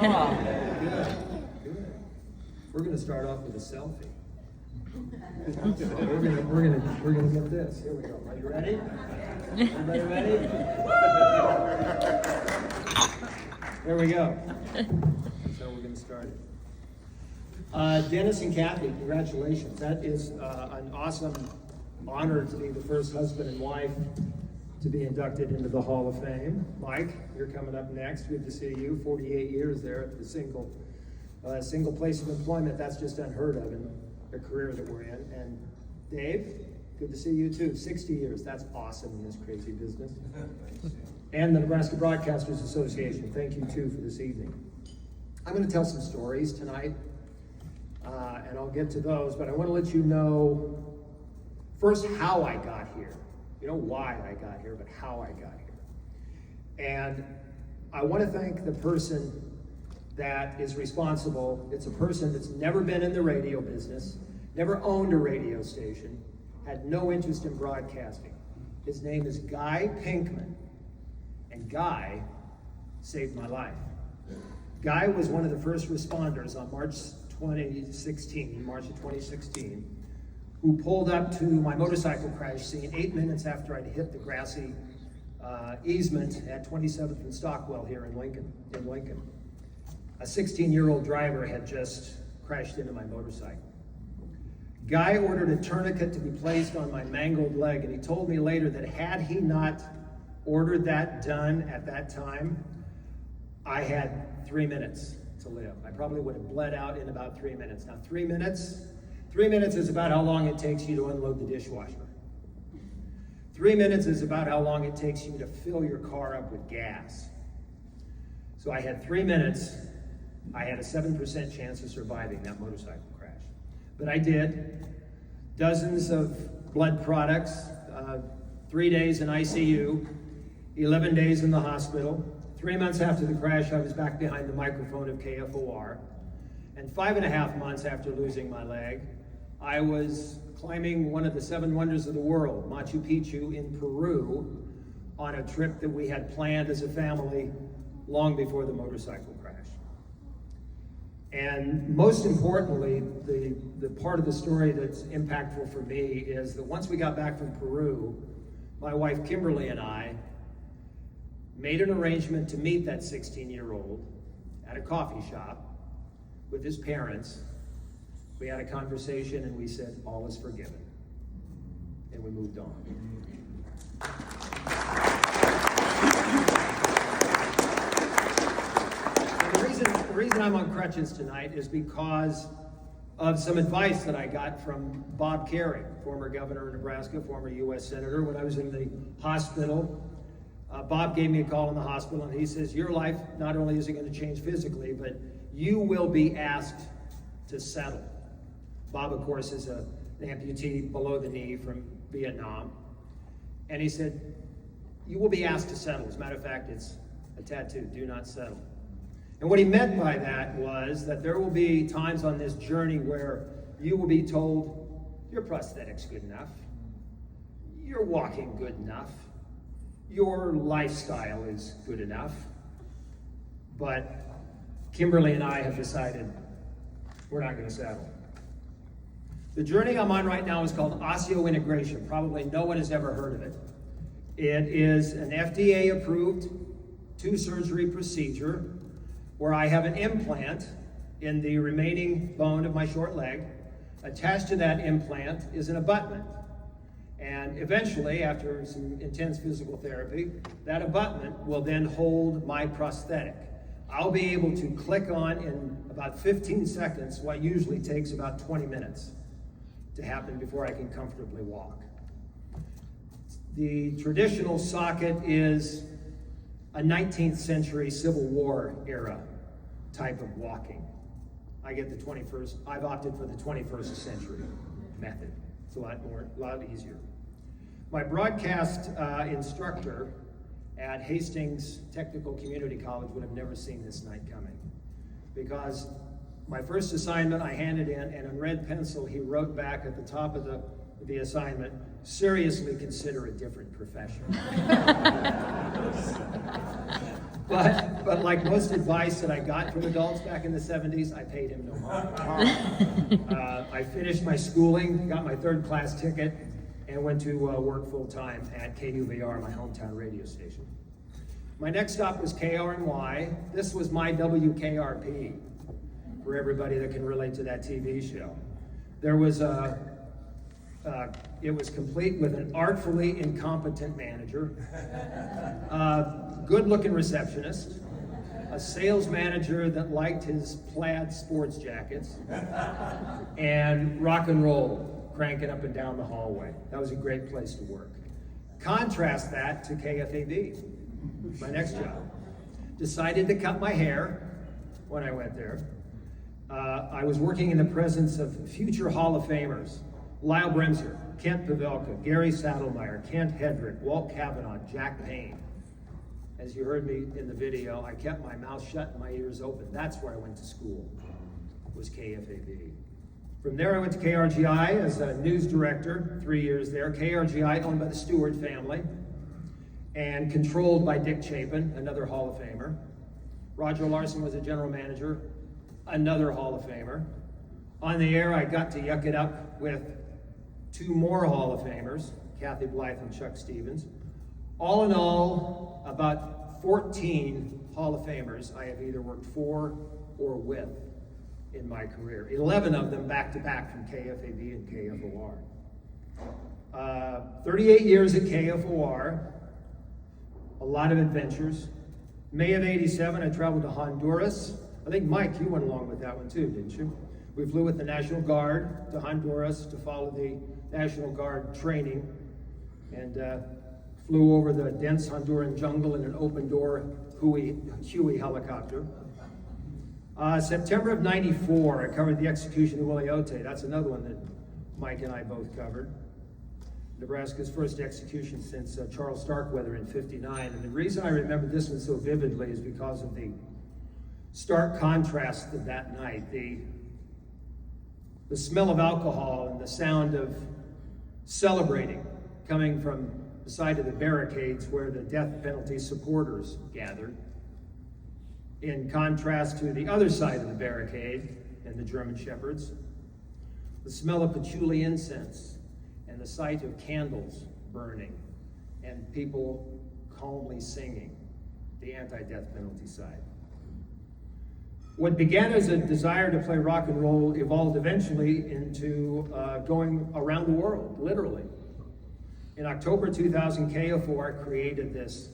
Oh, good. Good. We're going to start off with a selfie. We're gonna get this. Here we go. Are you ready? Everybody ready? There we go. So we're gonna start it. Dennis and Kathy, congratulations. That is an awesome honor to be the first husband and wife to be inducted into the Hall of Fame. Mike, you're coming up next. Good to see you. 48 years there at the single place of employment. That's just unheard of in the career that we're in. And Dave, good to see you too. 60 years. That's awesome in this crazy business. And the Nebraska Broadcasters Association. Thank you too for this evening. I'm going to tell some stories tonight, and I'll get to those, but I want to let you know first how I got here. You know why I got here, but how I got here. And I want to thank the person that is responsible. It's a person that's never been in the radio business, never owned a radio station, had no interest in broadcasting. His name is Guy Pinkman, and Guy saved my life. Guy was one of the first responders on March of 2016, who pulled up to my motorcycle crash scene 8 minutes after I'd hit the grassy easement at 27th and Stockwell here in Lincoln. A 16-year-old driver had just crashed into my motorcycle. Guy ordered a tourniquet to be placed on my mangled leg, and he told me later that had he not ordered that done at that time, I had 3 minutes to live. I probably would have bled out in about 3 minutes. Now, 3 minutes is about how long it takes you to unload the dishwasher. 3 minutes is about how long it takes you to fill your car up with gas. So I had 3 minutes. I had a 7% chance of surviving that motorcycle crash. But I did. Dozens of blood products, 3 days in ICU, 11 days in the hospital. 3 months after the crash, I was back behind the microphone of KFOR. And 5.5 months after losing my leg, I was climbing one of the 7 wonders of the world, Machu Picchu in Peru, on a trip that we had planned as a family long before the motorcycle crash. And most importantly, the part of the story that's impactful for me is that once we got back from Peru, my wife Kimberly and I made an arrangement to meet that 16-year-old at a coffee shop with his parents. We had a conversation and we said, all is forgiven. And we moved on. The reason I'm on crutches tonight is because of some advice that I got from Bob Kerrey, former governor of Nebraska, former U.S. Senator. When I was in the hospital, Bob gave me a call in the hospital and he says, your life not only is it going to change physically, but you will be asked to settle. Bob, of course, is an amputee below the knee from Vietnam. And he said, you will be asked to settle. As a matter of fact, it's a tattoo, do not settle. And what he meant by that was that there will be times on this journey where you will be told, your prosthetic's good enough, you're walking good enough, your lifestyle is good enough, but Kimberly and I have decided we're not going to settle. The journey I'm on right now is called osseointegration. Probably no one has ever heard of it. It is an FDA-approved 2-surgery procedure where I have an implant in the remaining bone of my short leg. Attached to that implant is an abutment. And eventually, after some intense physical therapy, that abutment will then hold my prosthetic. I'll be able to click on in about 15 seconds what usually takes about 20 minutes to happen before I can comfortably walk. The traditional socket is a 19th century Civil War era type of walking. I get the 21st, I've opted for the 21st century method. It's a lot easier. My broadcast instructor at Hastings Technical Community College would have never seen this night coming, because my first assignment I handed in, and in red pencil he wrote back at the top of the assignment, seriously consider a different profession. But like most advice that I got from adults back in the 70s, I paid him no mind. I finished my schooling, got my third-class ticket, and went to work full-time at KUVR, my hometown radio station. My next stop was KRNY. This was my WKRP, for everybody that can relate to that TV show. There was it was complete with an artfully incompetent manager, good-looking receptionist, a sales manager that liked his plaid sports jackets, and rock and roll cranking up and down the hallway. That was a great place to work. Contrast that to KFAB, my next job. Decided to cut my hair when I went there. I was working in the presence of future Hall of Famers: Lyle Bremser, Kent Pavelka, Gary Saddlemeyer, Kent Hedrick, Walt Kavanaugh, Jack Payne. As you heard me in the video, I kept my mouth shut and my ears open. That's where I went to school, was KFAB. From there, I went to KRGI as a news director, 3 years there. KRGI, owned by the Stewart family and controlled by Dick Chapin, another Hall of Famer. Roger Larson was a general manager, another Hall of Famer. On the air, I got to yuck it up with 2 more Hall of Famers, Kathy Blythe and Chuck Stevens. All in all, about 14 Hall of Famers I have either worked for or with in my career. 11 of them back-to-back from KFAB and KFOR. 38 years at KFOR, a lot of adventures. May of '87, I traveled to Honduras. I think, Mike, you went along with that one too, didn't you? We flew with the National Guard to Honduras to follow the National Guard training, and flew over the dense Honduran jungle in an open-door Huey helicopter. September of '94, I covered the execution of Willie Otte. That's another one that Mike and I both covered. Nebraska's first execution since Charles Starkweather in '59. And the reason I remember this one so vividly is because of the stark contrast of that night. The smell of alcohol and the sound of celebrating coming from the side of the barricades where the death penalty supporters gathered, in contrast to the other side of the barricade and the German shepherds. The smell of patchouli incense and the sight of candles burning and people calmly singing the anti-death penalty side. What began as a desire to play rock and roll evolved eventually into going around the world, literally. In October 2000, KFOR created this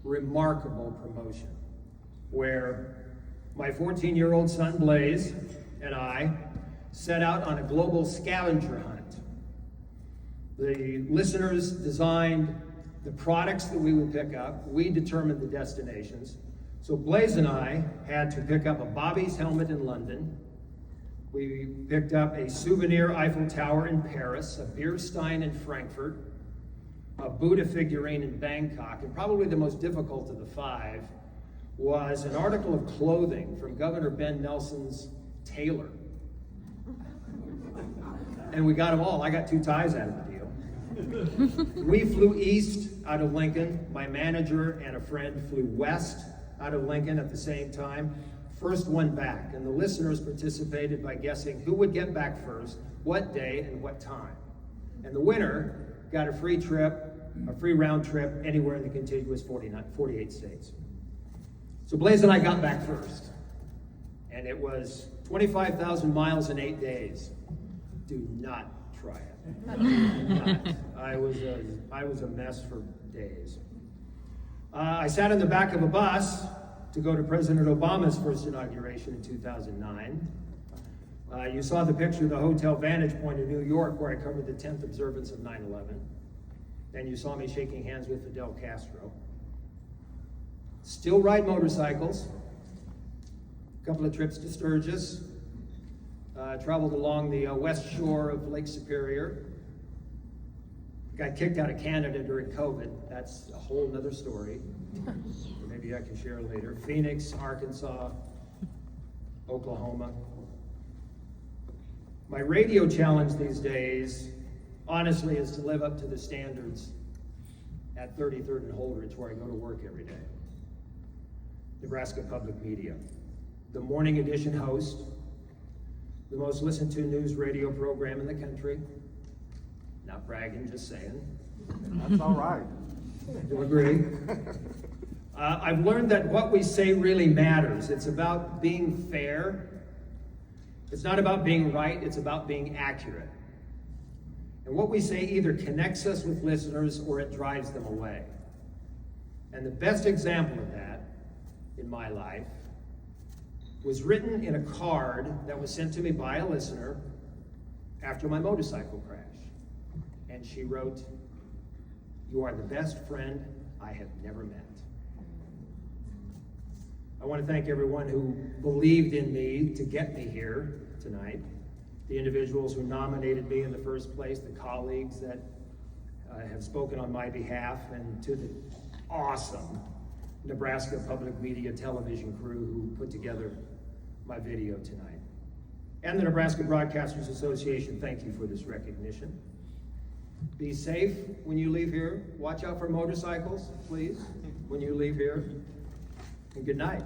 remarkable promotion where my 14-year-old son Blaze and I set out on a global scavenger hunt. The listeners designed the products that we would pick up. We determined the destinations. So Blaze and I had to pick up a Bobby's helmet in London. We picked up a souvenir Eiffel Tower in Paris, a beer stein in Frankfurt, a Buddha figurine in Bangkok, and probably the most difficult of the 5 was an article of clothing from Governor Ben Nelson's tailor. And we got them all. I got 2 ties out of the deal. We flew east out of Lincoln. My manager and a friend flew west out of Lincoln at the same time. First one back. And the listeners participated by guessing who would get back first, what day, and what time. And the winner got a free trip, a free round trip anywhere in the contiguous 48 states. So Blaze and I got back first. And it was 25,000 miles in 8 days. Do not try it. Do not. I was a mess for days. I sat in the back of a bus to go to President Obama's first inauguration in 2009. You saw the picture of the Hotel Vantage Point in New York where I covered the 10th observance of 9/11. And you saw me shaking hands with Fidel Castro. Still ride motorcycles. A couple of trips to Sturgis. Traveled along the west shore of Lake Superior. Got kicked out of Canada during COVID. That's a whole other story. Maybe I can share later. Phoenix, Arkansas, Oklahoma. My radio challenge these days, honestly, is to live up to the standards at 33rd and Holdridge, where I go to work every day. Nebraska Public Media, the morning edition host, the most listened to news radio program in the country. Not bragging, just saying. That's all right. You agree? I've learned that what we say really matters. It's about being fair. It's not about being right, it's about being accurate. And what we say either connects us with listeners or it drives them away. And the best example of that in my life was written in a card that was sent to me by a listener after my motorcycle crash. And she wrote, "You are the best friend I have never met." I want to thank everyone who believed in me to get me here tonight. The individuals who nominated me in the first place, the colleagues that have spoken on my behalf, and to the awesome Nebraska Public Media television crew who put together my video tonight. And the Nebraska Broadcasters Association, thank you for this recognition. Be safe when you leave here. Watch out for motorcycles, please, when you leave here. And good night.